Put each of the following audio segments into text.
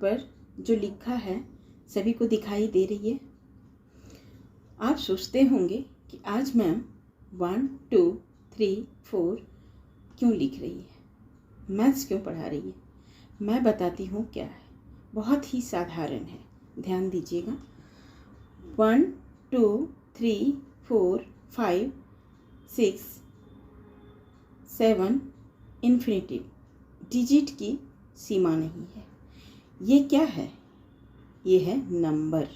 पर जो लिखा है सभी को दिखाई दे रही है। आप सोचते होंगे कि आज मैम 1 2 3 4 क्यों लिख रही है, मैथ्स क्यों पढ़ा रही है। मैं बताती हूँ क्या है। बहुत ही साधारण है, ध्यान दीजिएगा। 1 2 3 4 5 6 7 इन्फिनिटिव, डिजिट की सीमा नहीं है। ये क्या है? ये है नंबर,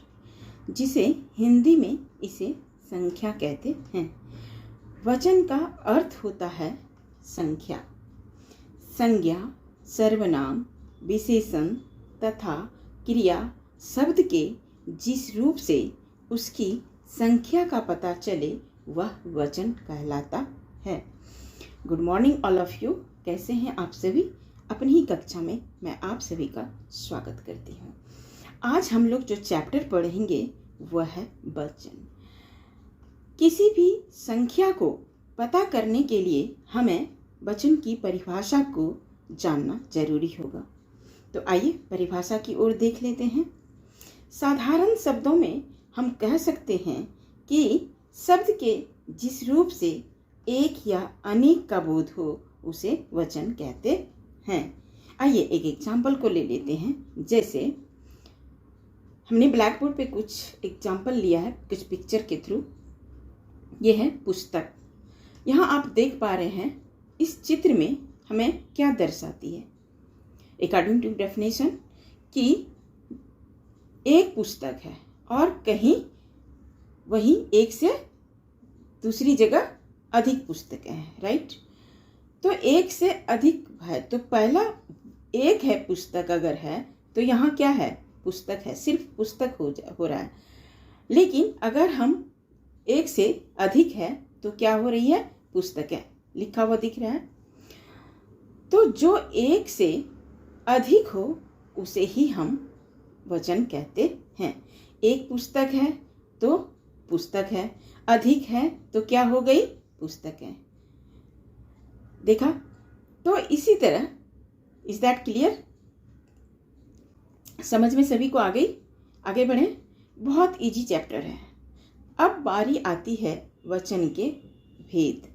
जिसे हिंदी में इसे संख्या कहते हैं। वचन का अर्थ होता है संख्या। संज्ञा, सर्वनाम, विशेषण तथा क्रिया शब्द के जिस रूप से उसकी संख्या का पता चले वह वचन कहलाता है। Good morning all of you. कैसे हैं आप सभी? अपनी ही कक्षा में मैं आप सभी का स्वागत करती हूँ। आज हम लोग जो चैप्टर पढ़ेंगे वह है वचन। किसी भी संख्या को पता करने के लिए हमें वचन की परिभाषा को जानना जरूरी होगा। तो आइए परिभाषा की ओर देख लेते हैं। साधारण शब्दों में हम कह सकते हैं कि शब्द के जिस रूप से एक या अनेक का बोध हो उसे वचन कहते हैं। आइए एक एग्जाम्पल को ले लेते हैं। जैसे हमने ब्लैक बोर्ड पे कुछ एग्जाम्पल लिया है कुछ पिक्चर के थ्रू। ये है पुस्तक। यहाँ आप देख पा रहे हैं इस चित्र में हमें क्या दर्शाती है। अकॉर्डिंग टू डेफिनेशन कि एक पुस्तक है और कहीं वहीं एक से दूसरी जगह अधिक पुस्तकें हैं, राइट। तो एक से अधिक है तो पहला एक है पुस्तक अगर है तो यहाँ क्या है? पुस्तक है, सिर्फ पुस्तक हो रहा है। लेकिन अगर हम एक से अधिक है तो क्या हो रही है? पुस्तकें लिखा हुआ दिख रहा है। तो जो एक से अधिक हो उसे ही हम वचन कहते हैं। एक पुस्तक है तो पुस्तक है, अधिक है तो क्या हो गई? पुस्तकें। देखा? तो इसी तरह, इज दैट क्लियर? समझ में सभी को आ गई? आगे बढ़ें। बहुत इजी चैप्टर है। अब बारी आती है वचन के भेद।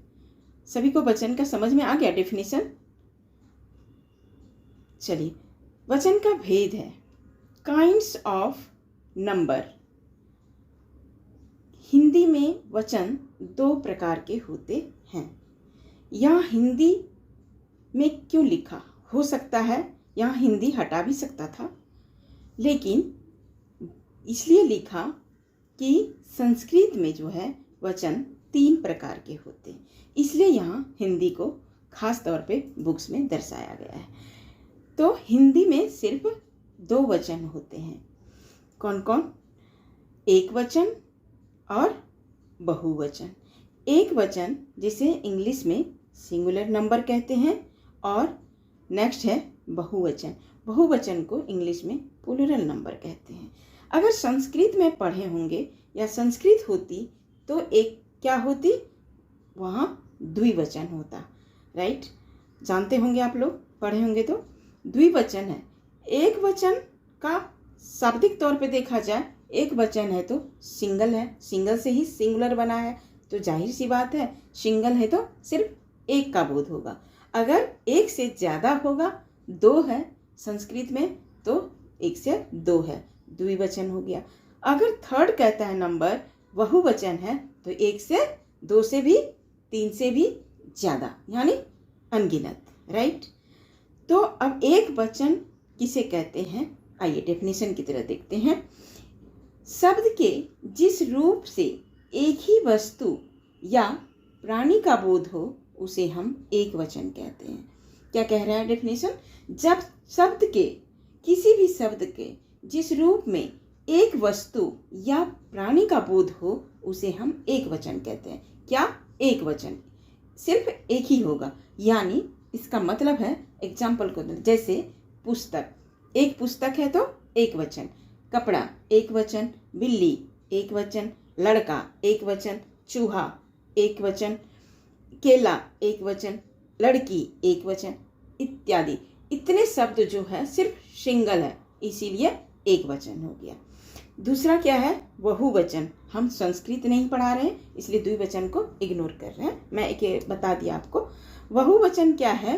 सभी को वचन का समझ में आ गया डेफिनेशन? चलिए, वचन का भेद है काइंड्स ऑफ नंबर। हिंदी में वचन 2 प्रकार के होते हैं। यहाँ हिंदी में क्यों लिखा? हो सकता है यहाँ हिंदी हटा भी सकता था, लेकिन इसलिए लिखा कि संस्कृत में जो है वचन 3 प्रकार के होते हैं, इसलिए यहाँ हिंदी को खास तौर पे बुक्स में दर्शाया गया है। तो हिंदी में सिर्फ 2 वचन होते हैं। कौन कौन? एक वचन और बहुवचन। एक वचन जिसे इंग्लिश में सिंगुलर नंबर कहते हैं और नेक्स्ट है बहुवचन। बहुवचन को इंग्लिश में प्लूरल नंबर कहते हैं। अगर संस्कृत में पढ़े होंगे या संस्कृत होती तो एक क्या होती? वहाँ द्विवचन होता, राइट। जानते होंगे आप लोग, पढ़े होंगे तो। द्विवचन है। एक वचन का शाब्दिक तौर पे देखा जाए, एक वचन है तो सिंगल है, सिंगल से ही सिंगुलर बना है, तो जाहिर सी बात है सिंगल है तो सिर्फ एक का बोध होगा। अगर एक से ज़्यादा होगा, 2 है संस्कृत में तो 1 से 2 है, द्विवचन हो गया। अगर थर्ड कहता है नंबर, बहुवचन है तो 1 से 2 से भी 3 से भी ज़्यादा, यानी अनगिनत, राइट। तो अब एक वचन किसे कहते हैं? आइए डेफिनेशन की तरह देखते हैं। शब्द के जिस रूप से एक ही वस्तु या प्राणी का बोध हो उसे हम एक वचन कहते हैं। क्या कह रहा है डेफिनेशन? जब शब्द के, किसी भी शब्द के जिस रूप में एक वस्तु या प्राणी का बोध हो उसे हम एक वचन कहते हैं। क्या? एक वचन, सिर्फ एक ही होगा। यानी इसका मतलब है, एग्जाम्पल को जैसे पुस्तक, एक पुस्तक है तो एक वचन, कपड़ा एक वचन, बिल्ली एक वचन, लड़का एक वचन, चूहा एक वचन, केला एक वचन, लड़की एक वचन इत्यादि। इतने शब्द जो है सिर्फ सिंगल है, इसीलिए एक वचन हो गया। दूसरा क्या है, बहुवचन। हम संस्कृत नहीं पढ़ा रहे हैं इसलिए द्विवचन को इग्नोर कर रहे हैं। मैं एक बता दिया आपको। बहुवचन क्या है,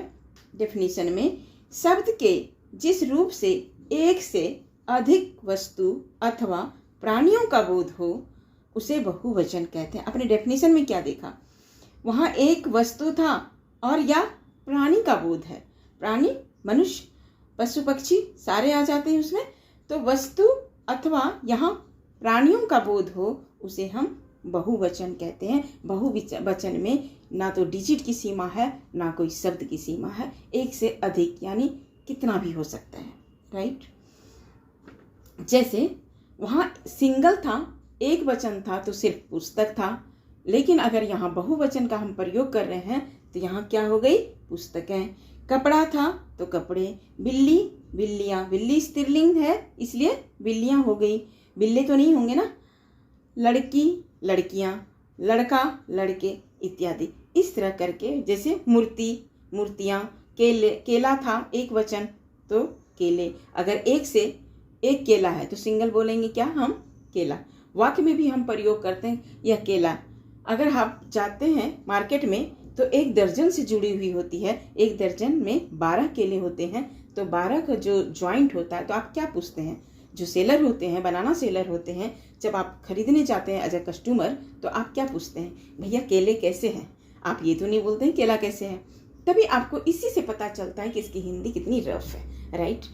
डेफिनेशन में शब्द के जिस रूप से एक से अधिक वस्तु अथवा प्राणियों का बोध हो उसे बहुवचन कहते हैं। अपने डेफिनेशन में क्या देखा, वहाँ एक वस्तु था और या प्राणी का बोध है। प्राणी, मनुष्य, पशु पक्षी सारे आ जाते हैं उसमें। तो वस्तु अथवा यहाँ प्राणियों का बोध हो उसे हम बहुवचन कहते हैं। बहुवचन में ना तो डिजिट की सीमा है ना कोई शब्द की सीमा है, एक से अधिक यानी कितना भी हो सकता है, राइट। जैसे वहाँ सिंगल था, एक वचन था तो सिर्फ पुस्तक था, लेकिन अगर यहाँ बहुवचन का हम प्रयोग कर रहे हैं तो यहाँ क्या हो गई, पुस्तकें। कपड़ा था तो कपड़े, बिल्ली, बिल्लियाँ, बिल्ली स्त्रीलिंग है इसलिए बिल्लियाँ हो गई, बिल्ले तो नहीं होंगे ना। लड़की, लड़कियाँ, लड़का, लड़के इत्यादि। इस तरह करके जैसे मूर्ति, मूर्तियाँ, केले, केला था एक वचन तो केले। अगर एक से एक केला है तो सिंगल बोलेंगे क्या हम, केला। वाक्य में भी हम प्रयोग करते हैं यह केला। अगर आप जाते हैं मार्केट में तो एक दर्जन से जुड़ी हुई होती है, एक दर्जन में 12 केले होते हैं, तो 12 का जो ज्वाइंट होता है तो आप क्या पूछते हैं, जो सेलर होते हैं, बनाना सेलर होते हैं, जब आप खरीदने जाते हैं एज ए कस्टमर तो आप क्या पूछते हैं, भैया केले कैसे हैं। आप ये तो नहीं बोलते हैं केला कैसे है। तभी आपको इसी से पता चलता है कि इसकी हिंदी कितनी रफ है, राइट।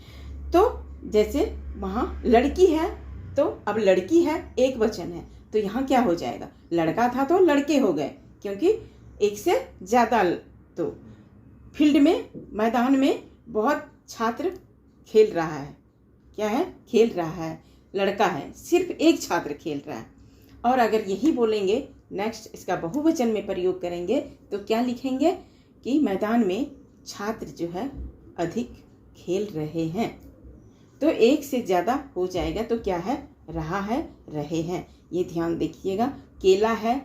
तो जैसे वहाँ लड़की है तो अब लड़की है एक वचन है तो यहाँ क्या हो जाएगा, लड़का था तो लड़के हो गए, क्योंकि एक से ज़्यादा। तो फील्ड में, मैदान में बहुत छात्र खेल रहा है, क्या है, खेल रहा है, लड़का है, सिर्फ एक छात्र खेल रहा है। और अगर यही बोलेंगे नेक्स्ट इसका बहुवचन में प्रयोग करेंगे तो क्या लिखेंगे कि मैदान में छात्र जो है अधिक खेल रहे हैं। तो एक से ज़्यादा हो जाएगा तो क्या है, रहा है, रहे हैं। ये ध्यान देखिएगा। केला है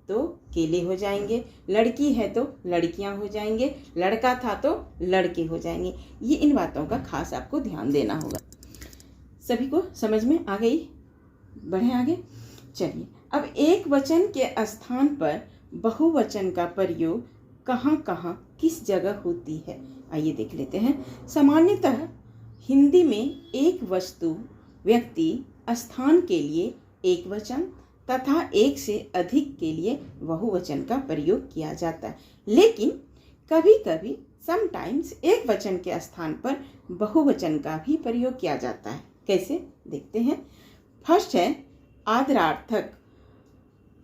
तो केले हो जाएंगे, लड़की है तो लड़कियां हो जाएंगे, लड़का था तो लड़के हो जाएंगे। ये इन बातों का खास आपको ध्यान देना होगा। सभी को समझ में आ गई, बढ़े आगे। चलिए अब एक वचन के स्थान पर बहुवचन का प्रयोग कहाँ कहाँ किस जगह होती है, आइए देख लेते हैं। सामान्यतः हिंदी में एक वस्तु, व्यक्ति, स्थान के लिए एक वचन तथा एक से अधिक के लिए बहुवचन का प्रयोग किया जाता है, लेकिन कभी कभी समटाइम्स एक वचन के स्थान पर बहुवचन का भी प्रयोग किया जाता है। कैसे देखते हैं। फर्स्ट है आदरार्थक।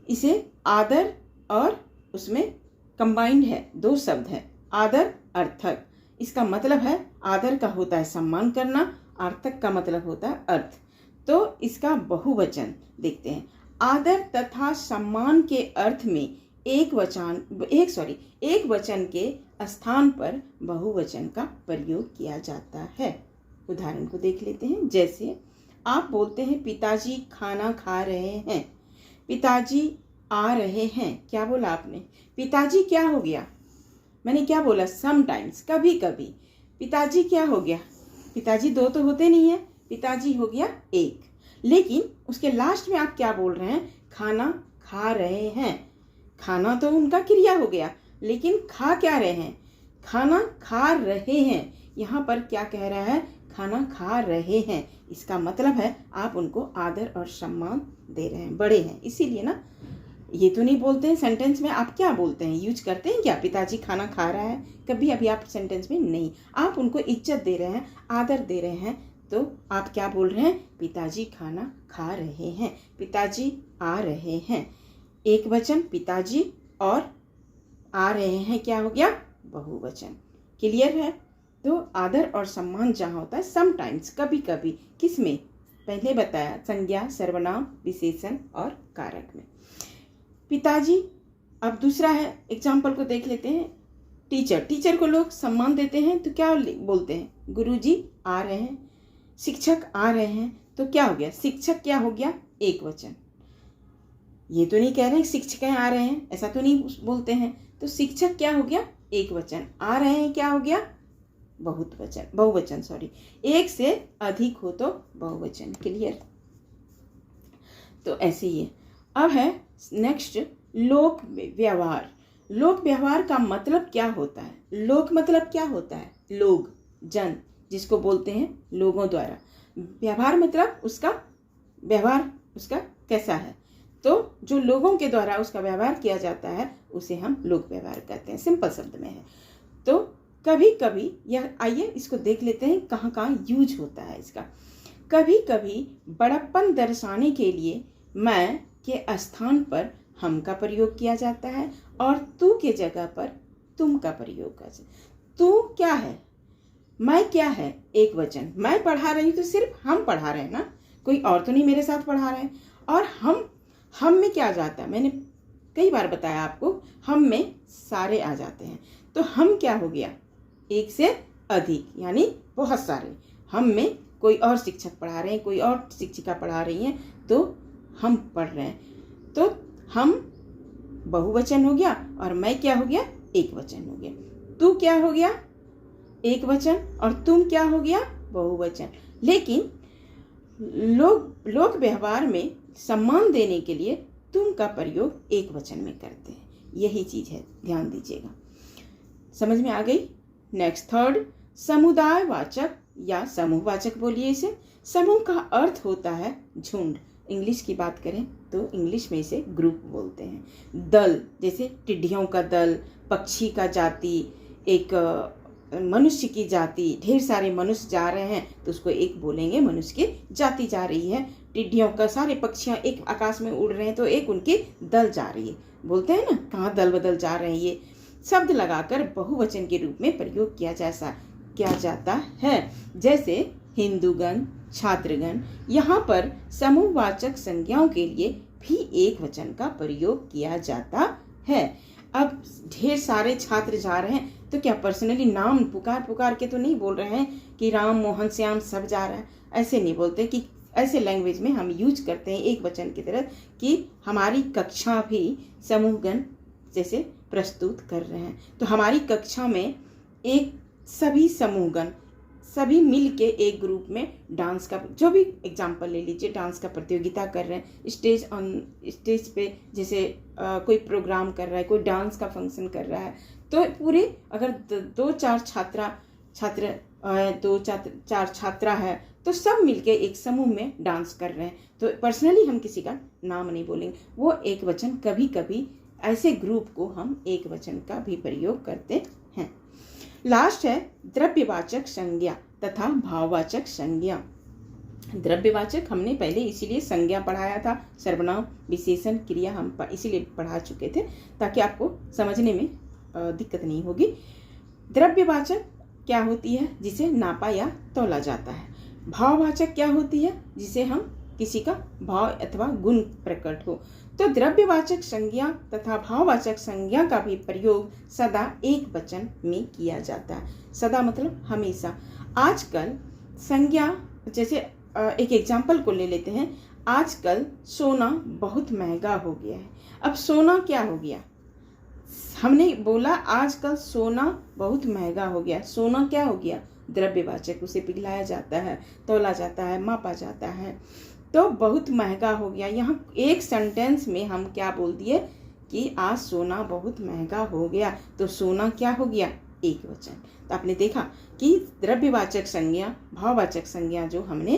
इसे आदर और उसमें कंबाइंड है, दो शब्द है, आदर अर्थक। इसका मतलब है आदर का होता है सम्मान करना, अर्थक का मतलब होता है अर्थ। तो इसका बहुवचन देखते हैं। आदर तथा सम्मान के अर्थ में एक वचन के स्थान पर बहुवचन का प्रयोग किया जाता है। उदाहरण को देख लेते हैं। जैसे आप बोलते हैं पिताजी खाना खा रहे हैं, पिताजी आ रहे हैं, क्या बोला आपने, पिताजी क्या हो गया, मैंने क्या बोला, समटाइम्स, कभी कभी। पिताजी क्या हो गया, पिताजी दो तो होते नहीं है, पिताजी हो गया एक। लेकिन उसके लास्ट में आप क्या बोल रहे हैं, खाना खा रहे हैं। खाना तो उनका क्रिया हो गया, लेकिन खा क्या रहे हैं, खाना खा रहे हैं। यहाँ पर क्या कह रहा है, खाना खा रहे हैं। इसका मतलब है आप उनको आदर और सम्मान दे रहे हैं, बड़े हैं, इसीलिए ना। ये तो नहीं बोलते हैं सेंटेंस में, आप क्या बोलते हैं, यूज करते हैं क्या, पिताजी खाना खा रहा है, कभी अभी आप सेंटेंस में नहीं। आप उनको इज्जत दे रहे हैं, आदर दे रहे हैं, तो आप क्या बोल रहे हैं, पिताजी खाना खा रहे हैं, पिताजी आ रहे हैं। एक वचन पिताजी और आ रहे हैं क्या हो गया, बहुवचन। क्लियर है। तो आदर और सम्मान जहाँ होता है समटाइम्स, कभी कभी, किस में, पहले बताया, संज्ञा, सर्वनाम, विशेषण और कारक में। पिताजी। अब दूसरा है, एग्जाम्पल को देख लेते हैं। टीचर, टीचर को लोग सम्मान देते हैं तो क्या बोलते हैं, गुरुजी आ रहे हैं। शिक्षक आ रहे हैं तो क्या हो गया, शिक्षक क्या हो गया, एक वचन। ये तो नहीं कह रहे हैं शिक्षकें आ रहे हैं, ऐसा तो नहीं बोलते हैं। तो शिक्षक क्या हो गया, एक वचन। आ रहे हैं क्या हो गया, बहुवचन सॉरी, एक से अधिक हो तो बहुवचन। क्लियर? तो ऐसे ही है। अब है नेक्स्ट लोक व्यवहार। लोक व्यवहार का मतलब क्या होता है? लोक मतलब क्या होता है? लोग, जन, जिसको बोलते हैं लोगों द्वारा। व्यवहार मतलब उसका व्यवहार उसका कैसा है, तो जो लोगों के द्वारा उसका व्यवहार किया जाता है उसे हम लोक व्यवहार कहते हैं। सिंपल शब्द में है। तो कभी कभी यह, आइए इसको देख लेते हैं कहाँ कहाँ यूज होता है इसका। कभी कभी बड़प्पन दर्शाने के लिए मैं के स्थान पर हम का प्रयोग किया जाता है और तू के जगह पर तुम का प्रयोग कर। तू क्या है, मैं क्या है, एक वचन। मैं पढ़ा रही हूँ तो सिर्फ हम पढ़ा रहे हैं ना, कोई और तो नहीं मेरे साथ पढ़ा रहे हैं। और हम में क्या आ जाता है, मैंने कई बार बताया आपको, हम में सारे आ जाते हैं। तो हम क्या हो गया, एक से अधिक, यानी बहुत सारे। हम में कोई और शिक्षक पढ़ा रहे हैं, कोई और शिक्षिका पढ़ा रही हैं, तो हम पढ़ रहे हैं। तो हम बहुवचन हो गया और मैं क्या हो गया, एक वचन हो गया। तू क्या हो गया, एक वचन, और तुम क्या हो गया, बहुवचन। लेकिन लोक व्यवहार में सम्मान देने के लिए तुम का प्रयोग एक वचन में करते हैं। यही चीज है, ध्यान दीजिएगा। समझ में आ गई? नेक्स्ट थर्ड, समुदायवाचक या समूहवाचक बोलिए इसे। समूह का अर्थ होता है झुंड। इंग्लिश की बात करें तो इंग्लिश में इसे ग्रुप बोलते हैं। दल, जैसे टिड्डियों का दल, पक्षी का जाति, एक मनुष्य की जाति, ढेर सारे मनुष्य जा रहे हैं तो उसको एक बोलेंगे, मनुष्य की जाति जा रही है। टिड्डियों का, सारे पक्षियां एक आकाश में उड़ रहे हैं तो एक उनकी दल जा रही है। बोलते हैं ना, कहाँ दल बदल जा रहे हैं। ये शब्द लगाकर बहुवचन के रूप में प्रयोग किया जाता है। जैसे हिंदूगण, छात्रगण। यहाँ पर समूहवाचक संज्ञाओं के लिए भी एक वचन का प्रयोग किया जाता है। अब ढेर सारे छात्र जा रहे हैं तो क्या पर्सनली नाम पुकार के तो नहीं बोल रहे हैं कि राम, मोहन, श्याम सब जा रहा है। ऐसे नहीं बोलते, कि ऐसे लैंग्वेज में हम यूज करते हैं एक वचन की तरह, कि हमारी कक्षा भी समूहगण जैसे प्रस्तुत कर रहे हैं। तो हमारी कक्षा में एक सभी समूहगण सभी मिल के एक ग्रुप में डांस का, जो भी एग्जाम्पल ले लीजिए, डांस का प्रतियोगिता कर रहे हैं। स्टेज पे जैसे कोई प्रोग्राम कर रहा है, कोई डांस का फंक्शन कर रहा है, तो पूरे अगर दो चार छात्रा है तो सब मिलके एक समूह में डांस कर रहे हैं। तो पर्सनली हम किसी का नाम नहीं बोलेंगे, वो एक वचन। कभी कभी ऐसे ग्रुप को हम एक वचन का भी प्रयोग करते हैं। लास्ट है द्रव्यवाचक संज्ञा तथा भाववाचक संज्ञा। द्रव्यवाचक हमने पहले इसीलिए संज्ञा पढ़ाया था, सर्वनाम, विशेषण, क्रिया हम इसीलिए पढ़ा चुके थे ताकि आपको समझने में दिक्कत नहीं होगी। द्रव्यवाचक क्या होती है, जिसे नापा या तौला जाता है। भाववाचक क्या होती है, जिसे हम किसी का भाव अथवा गुण प्रकट हो। तो द्रव्यवाचक संज्ञा तथा भाववाचक संज्ञा का भी प्रयोग सदा एक वचन में किया जाता है। सदा मतलब हमेशा। आजकल संज्ञा, जैसे एक एग्जाम्पल को ले लेते हैं। आजकल सोना बहुत महंगा हो गया है। अब सोना क्या हो गया, हमने बोला आजकल सोना बहुत महंगा हो गया। सोना क्या हो गया, द्रव्यवाचक। उसे पिघलाया जाता है, तौला जाता है, मापा जाता है। तो बहुत महंगा हो गया। यहाँ एक सेंटेंस में हम क्या बोल दिए कि आज सोना बहुत महंगा हो गया। तो सोना क्या हो गया, एक वचन। तो आपने देखा कि द्रव्यवाचक संज्ञा, भाववाचक संज्ञा जो हमने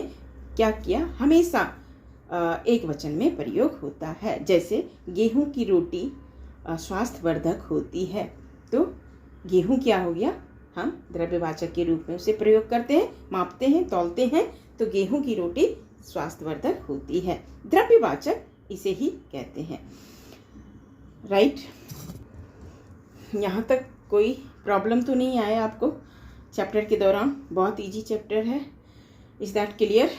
क्या किया, हमेशा एक वचन में प्रयोग होता है। जैसे गेहूं की रोटी स्वास्थ्यवर्धक होती है। तो गेहूं क्या हो गया, हम द्रव्यवाचक के रूप में उसे प्रयोग करते हैं, मापते हैं, तौलते हैं। तो गेहूं की रोटी स्वास्थ्यवर्धक होती है। द्रव्यवाचक इसे ही कहते हैं। राइट? यहाँ तक कोई प्रॉब्लम तो नहीं आया आपको चैप्टर के दौरान? बहुत इजी चैप्टर है। इज दैट क्लियर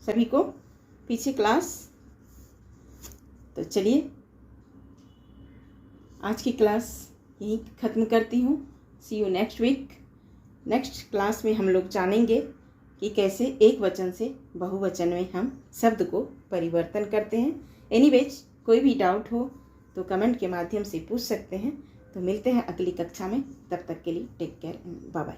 सभी को? पीछे क्लास। तो चलिए आज की क्लास यहीं ख़त्म करती हूँ। See you next week. Next class में हम लोग जानेंगे कि कैसे एक वचन से बहुवचन में हम शब्द को परिवर्तन करते हैं। एनीवेज, कोई भी डाउट हो तो कमेंट के माध्यम से पूछ सकते हैं। तो मिलते हैं अगली कक्षा में, तब तक के लिए टेक केयर, बाय बाय।